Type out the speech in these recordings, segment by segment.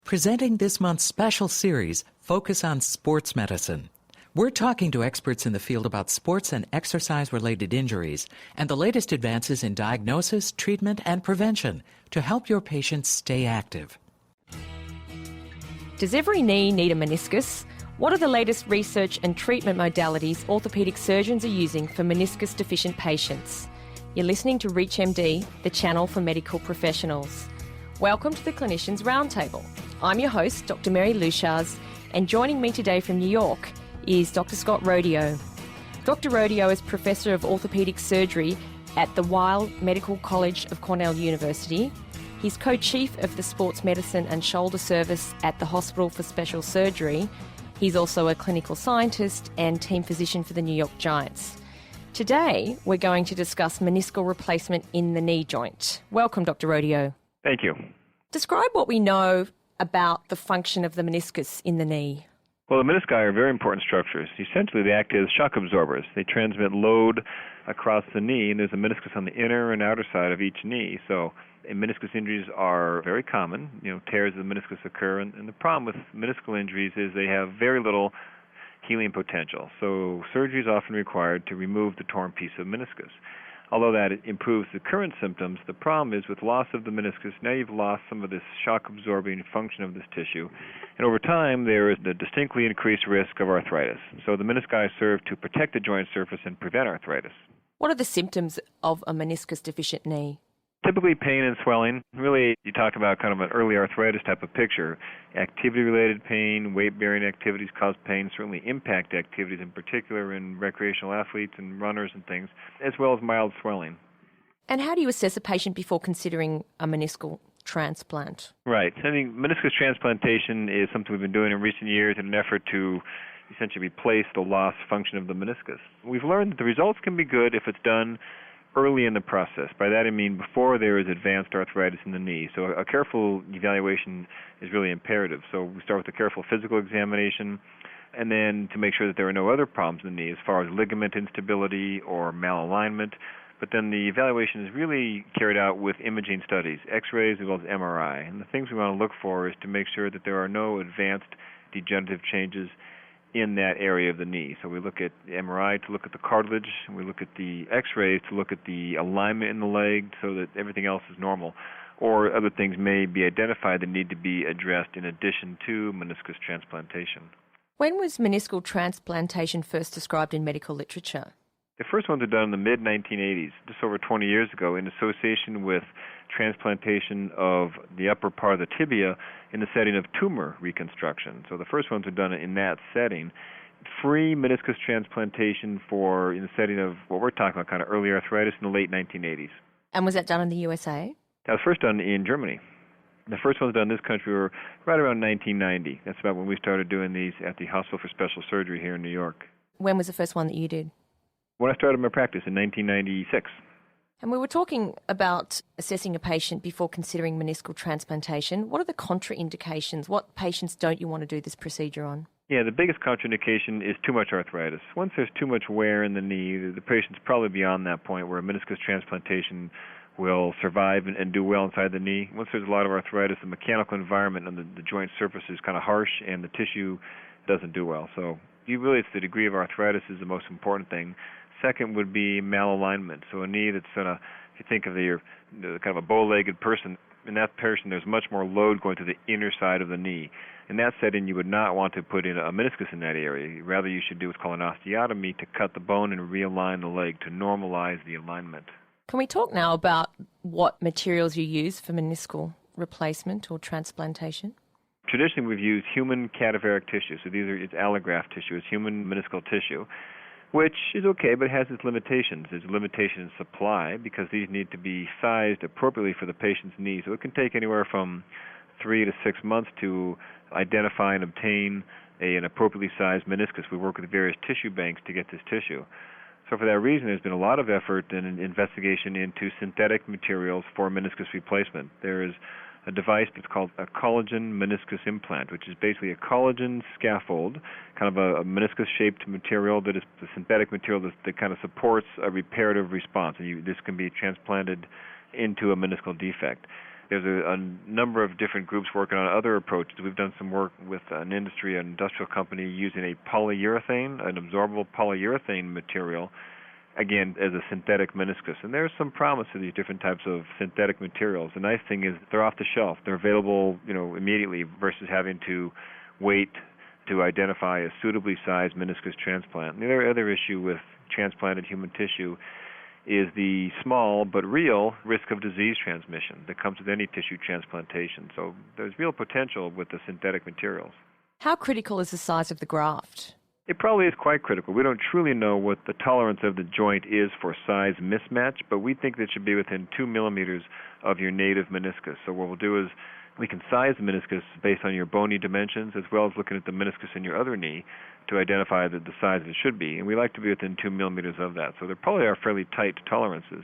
Presenting this month's special series, Focus on Sports Medicine. We're talking to experts in the field about sports and exercise-related injuries and the latest advances in diagnosis, treatment, and prevention to help your patients stay active. Does every knee need a meniscus? What are the latest research and treatment modalities orthopedic surgeons are using for meniscus-deficient patients? You're listening to ReachMD, the channel for medical professionals. Welcome to the Clinicians Roundtable. I'm your host, Dr. Mary Leuchars, and joining me today from New York is Dr. Scott Rodeo. Dr. Rodeo is Professor of Orthopedic Surgery at the Weill Medical College of Cornell University. He's co-chief of the Sports Medicine and Shoulder Service at the Hospital for Special Surgery. He's also a clinical scientist and team physician for the New York Giants. Today, we're going to discuss meniscal replacement in the knee joint. Welcome, Dr. Rodeo. Thank you. Describe what we know about the function of the meniscus in the knee. Well, the menisci are very important structures. Essentially, they act as shock absorbers. They transmit load across the knee, and there's a meniscus on the inner and outer side of each knee. So meniscus injuries are very common. Tears of the meniscus occur, and the problem with meniscal injuries is they have very little healing potential. So surgery is often required to remove the torn piece of meniscus. Although that improves the current symptoms, the problem is with loss of the meniscus, now you've lost some of this shock-absorbing function of this tissue. And over time, there is a distinctly increased risk of arthritis. So the menisci serve to protect the joint surface and prevent arthritis. What are the symptoms of a meniscus-deficient knee? Typically pain and swelling. Really, you talk about kind of an early arthritis type of picture. Activity-related pain, weight-bearing activities cause pain, certainly impact activities, in particular in recreational athletes and runners and things, as well as mild swelling. And how do you assess a patient before considering a meniscal transplant? Right. I think meniscus transplantation is something we've been doing in recent years in an effort to essentially replace the lost function of the meniscus. We've learned that the results can be good if it's done early in the process. By that I mean before there is advanced arthritis in the knee. So a careful evaluation is really imperative. So we start with a careful physical examination, and then to make sure that there are no other problems in the knee as far as ligament instability or malalignment. But then the evaluation is really carried out with imaging studies, X-rays as well as MRI. And the things we want to look for is to make sure that there are no advanced degenerative changes in that area of the knee. So we look at the MRI to look at the cartilage, and we look at the X-rays to look at the alignment in the leg so that everything else is normal. Or other things may be identified that need to be addressed in addition to meniscus transplantation. When was meniscal transplantation first described in medical literature? The first ones were done in the mid-1980s, just over 20 years ago, in association with transplantation of the upper part of the tibia in the setting of tumor reconstruction. So the first ones were done in that setting. Free meniscus transplantation in the setting of what we're talking about, kind of early arthritis in the late 1980s. And was that done in the USA? That was first done in Germany. The first ones done in this country were right around 1990. That's about when we started doing these at the Hospital for Special Surgery here in New York. When was the first one that you did? When I started my practice in 1996. And we were talking about assessing a patient before considering meniscal transplantation. What are the contraindications? What patients don't you want to do this procedure on? Yeah, the biggest contraindication is too much arthritis. Once there's too much wear in the knee, the patient's probably beyond that point where a meniscus transplantation will survive and do well inside the knee. Once there's a lot of arthritis, the mechanical environment and the joint surface is kind of harsh and the tissue doesn't do well. So it's the degree of arthritis is the most important thing. Second would be malalignment. So a knee that's if you think of the kind of a bow-legged person, in that person there's much more load going to the inner side of the knee. In that setting, you would not want to put in a meniscus in that area. Rather, you should do what's called an osteotomy to cut the bone and realign the leg to normalize the alignment. Can we talk now about what materials you use for meniscal replacement or transplantation? Traditionally, we've used human cadaveric tissue. So it's allograft tissue. It's human meniscal tissue, which is okay, but it has its limitations. There's a limitation in supply because these need to be sized appropriately for the patient's knee. So it can take anywhere from 3 to 6 months to identify and obtain an appropriately sized meniscus. We work with various tissue banks to get this tissue. So for that reason, there's been a lot of effort and investigation into synthetic materials for meniscus replacement. There is a device that's called a collagen meniscus implant, which is basically a collagen scaffold, kind of a meniscus-shaped material that is the synthetic material that kind of supports a reparative response. And this can be transplanted into a meniscal defect. There's a number of different groups working on other approaches. We've done some work with an industrial company using a polyurethane, an absorbable polyurethane material, again, as a synthetic meniscus. And there's some promise to these different types of synthetic materials. The nice thing is they're off the shelf. They're available, immediately versus having to wait to identify a suitably sized meniscus transplant. And the other issue with transplanted human tissue is the small but real risk of disease transmission that comes with any tissue transplantation. So there's real potential with the synthetic materials. How critical is the size of the graft? It probably is quite critical. We don't truly know what the tolerance of the joint is for size mismatch, but we think that it should be within 2 millimeters of your native meniscus. So what we'll do is we can size the meniscus based on your bony dimensions as well as looking at the meniscus in your other knee to identify the size it should be. And we like to be within 2 millimeters of that. So there probably are fairly tight tolerances.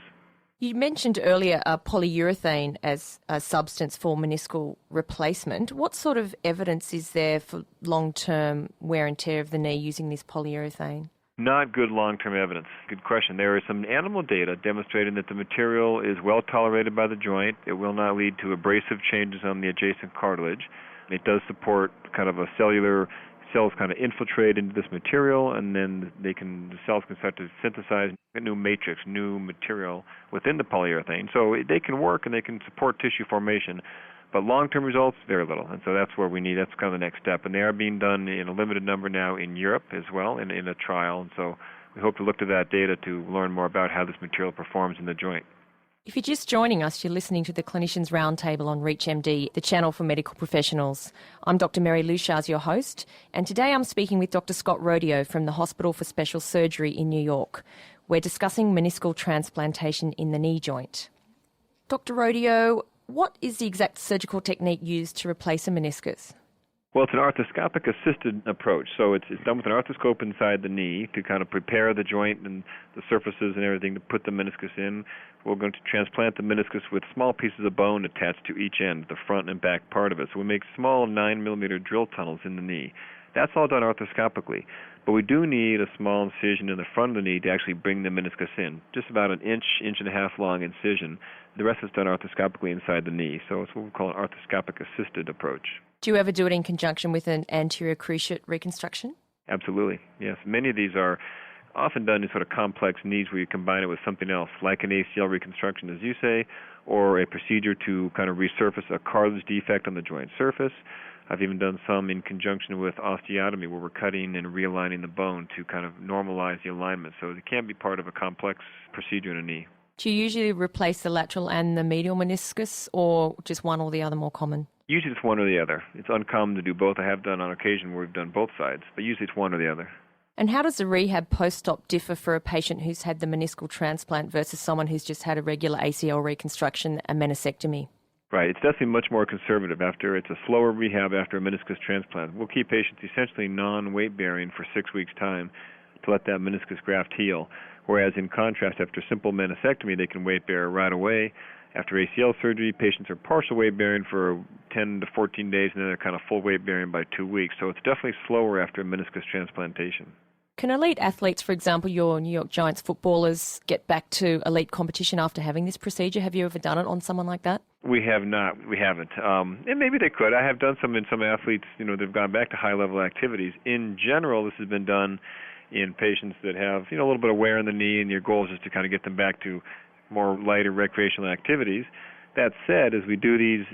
You mentioned earlier polyurethane as a substance for meniscal replacement. What sort of evidence is there for long-term wear and tear of the knee using this polyurethane? Not good long-term evidence. Good question. There is some animal data demonstrating that the material is well tolerated by the joint. It will not lead to abrasive changes on the adjacent cartilage. It does support kind of a cells kind of infiltrate into this material, and then the cells can start to synthesize a new matrix, new material within the polyurethane. So they can work and they can support tissue formation. But long-term results, very little. And so that's where that's kind of the next step. And they are being done in a limited number now in Europe as well, in a trial. And so we hope to look to that data to learn more about how this material performs in the joint. If you're just joining us, you're listening to the Clinicians Roundtable on ReachMD, the channel for medical professionals. I'm Dr. Mary Leuchars, your host, and today I'm speaking with Dr. Scott Rodeo from the Hospital for Special Surgery in New York. We're discussing meniscal transplantation in the knee joint. Dr. Rodeo, what is the exact surgical technique used to replace a meniscus? Well, it's an arthroscopic-assisted approach. So it's done with an arthroscope inside the knee to kind of prepare the joint and the surfaces and everything to put the meniscus in. We're going to transplant the meniscus with small pieces of bone attached to each end, the front and back part of it. So we make small 9-millimeter drill tunnels in the knee. That's all done arthroscopically. But we do need a small incision in the front of the knee to actually bring the meniscus in, just about an inch and a half long incision. The rest is done arthroscopically inside the knee. So it's what we call an arthroscopic-assisted approach. Do you ever do it in conjunction with an anterior cruciate reconstruction? Absolutely, yes. Many of these are often done in sort of complex needs where you combine it with something else, like an ACL reconstruction, as you say, or a procedure to kind of resurface a cartilage defect on the joint surface. I've even done some in conjunction with osteotomy where we're cutting and realigning the bone to kind of normalize the alignment. So it can be part of a complex procedure in a knee. Do you usually replace the lateral and the medial meniscus, or just one or the other more common? Usually it's one or the other. It's uncommon to do both. I have done on occasion where we've done both sides, but usually it's one or the other. And how does the rehab post-op differ for a patient who's had the meniscal transplant versus someone who's just had a regular ACL reconstruction and meniscectomy? Right. It's definitely much more conservative. It's a slower rehab after a meniscus transplant. We'll keep patients essentially non-weight-bearing for 6 weeks' time to let that meniscus graft heal, whereas in contrast, after simple meniscectomy, they can weight-bear right away. After ACL surgery, patients are partial weight-bearing for 10 to 14 days, and then they're kind of full weight-bearing by 2 weeks. So it's definitely slower after a meniscus transplantation. Can elite athletes, for example, your New York Giants footballers, get back to elite competition after having this procedure? Have you ever done it on someone like that? We have not. We haven't. And maybe they could. I have done some in some athletes, they've gone back to high-level activities. In general, this has been done in patients that have, a little bit of wear in the knee, and your goal is just to kind of get them back to more lighter recreational activities. That said, as we do these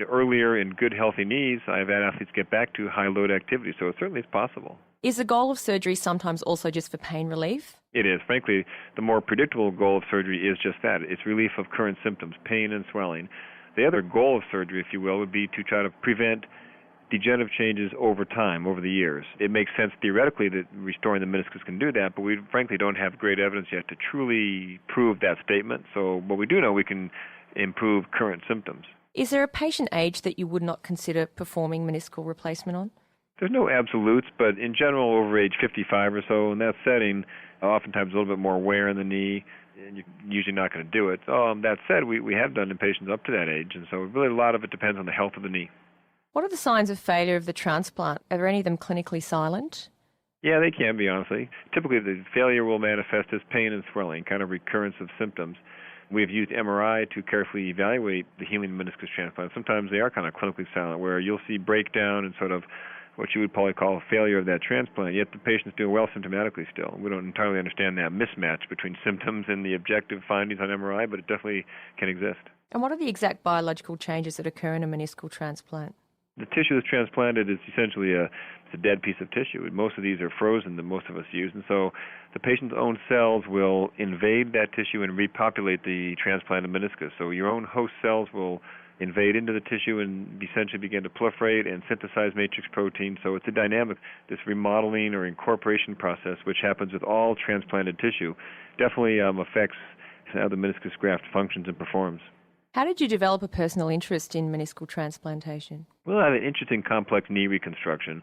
earlier in good, healthy knees, I've had athletes get back to high-load activities, so it certainly is possible. Is the goal of surgery sometimes also just for pain relief? It is. Frankly, the more predictable goal of surgery is just that. It's relief of current symptoms, pain and swelling. The other goal of surgery, if you will, would be to try to prevent degenerative changes over time, over the years. It makes sense theoretically that restoring the meniscus can do that, but we frankly don't have great evidence yet to truly prove that statement. So, but we do know we can improve current symptoms. Is there a patient age that you would not consider performing meniscal replacement on? There's no absolutes, but in general, over age 55 or so, in that setting, oftentimes a little bit more wear in the knee, and you're usually not going to do it. That said, we have done in patients up to that age, and so really a lot of it depends on the health of the knee. What are the signs of failure of the transplant? Are there any of them clinically silent? Yeah, they can be, honestly. Typically, the failure will manifest as pain and swelling, kind of recurrence of symptoms. We've used MRI to carefully evaluate the healing meniscus transplant. Sometimes they are kind of clinically silent, where you'll see breakdown and sort of what you would probably call a failure of that transplant, yet the patient's doing well symptomatically still. We don't entirely understand that mismatch between symptoms and the objective findings on MRI, but it definitely can exist. And what are the exact biological changes that occur in a meniscal transplant? The tissue that's transplanted is essentially a dead piece of tissue. And most of these are frozen that most of us use, and so the patient's own cells will invade that tissue and repopulate the transplanted meniscus. So your own host cells will invade into the tissue and essentially begin to proliferate and synthesize matrix protein. So it's a dynamic, this remodeling or incorporation process, which happens with all transplanted tissue, definitely affects how the meniscus graft functions and performs. How did you develop a personal interest in meniscal transplantation? Well, I have an interesting complex knee reconstruction,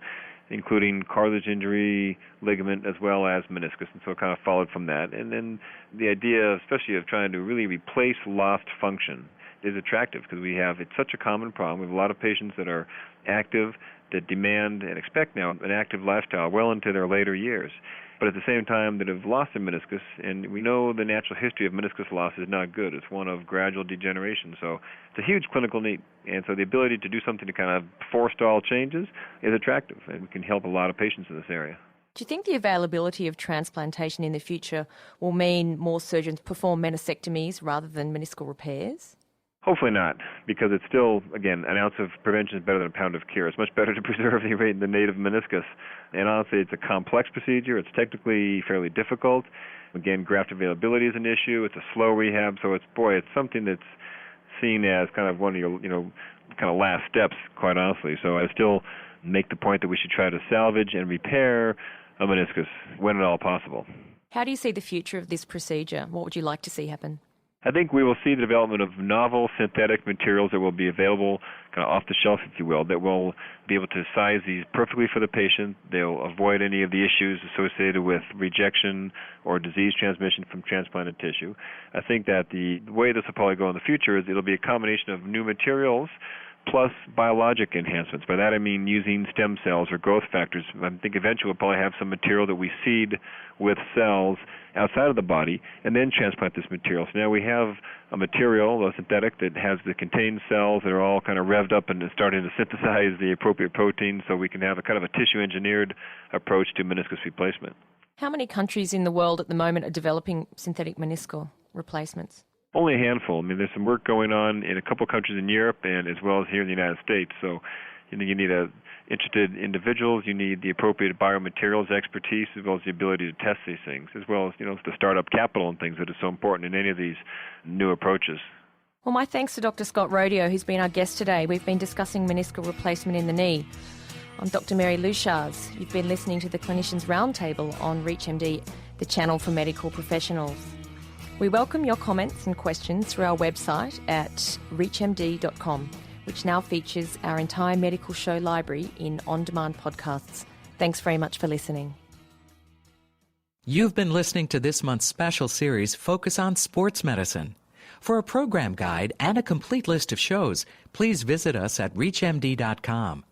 including cartilage injury, ligament, as well as meniscus, and so it kind of followed from that. And then the idea, especially of trying to really replace lost function, is attractive because it's such a common problem. We have a lot of patients that are active, that demand and expect now an active lifestyle well into their later years, but at the same time that have lost their meniscus, and we know the natural history of meniscus loss is not good. It's one of gradual degeneration, so it's a huge clinical need, and so the ability to do something to kind of forestall changes is attractive, and we can help a lot of patients in this area. Do you think the availability of transplantation in the future will mean more surgeons perform meniscectomies rather than meniscal repairs? Hopefully not, because it's still, again, an ounce of prevention is better than a pound of cure. It's much better to preserve the native meniscus. And honestly, it's a complex procedure. It's technically fairly difficult. Again, graft availability is an issue. It's a slow rehab. So it's something that's seen as kind of one of your, kind of last steps, quite honestly. So I still make the point that we should try to salvage and repair a meniscus when at all possible. How do you see the future of this procedure? What would you like to see happen? I think we will see the development of novel synthetic materials that will be available kind of off the shelf, if you will, that will be able to size these perfectly for the patient. They'll avoid any of the issues associated with rejection or disease transmission from transplanted tissue. I think that the way this will probably go in the future is it'll be a combination of new materials plus biologic enhancements. By that I mean using stem cells or growth factors. I think eventually we'll probably have some material that we seed with cells outside of the body and then transplant this material. So now we have a material, a synthetic, that contains cells that are all kind of revved up and starting to synthesize the appropriate proteins, so we can have a kind of a tissue-engineered approach to meniscus replacement. How many countries in the world at the moment are developing synthetic meniscal replacements? Only a handful. I mean, there's some work going on in a couple countries in Europe and as well as here in the United States. So you need interested individuals, you need the appropriate biomaterials expertise, as well as the ability to test these things, as well as the startup capital and things that are so important in any of these new approaches. Well, my thanks to Dr. Scott Rodeo, who's been our guest today. We've been discussing meniscal replacement in the knee. I'm Dr. Mary Leuchars. You've been listening to the Clinicians Roundtable on ReachMD, the channel for medical professionals. We welcome your comments and questions through our website at reachmd.com, which now features our entire medical show library in on-demand podcasts. Thanks very much for listening. You've been listening to this month's special series, Focus on Sports Medicine. For a program guide and a complete list of shows, please visit us at reachmd.com.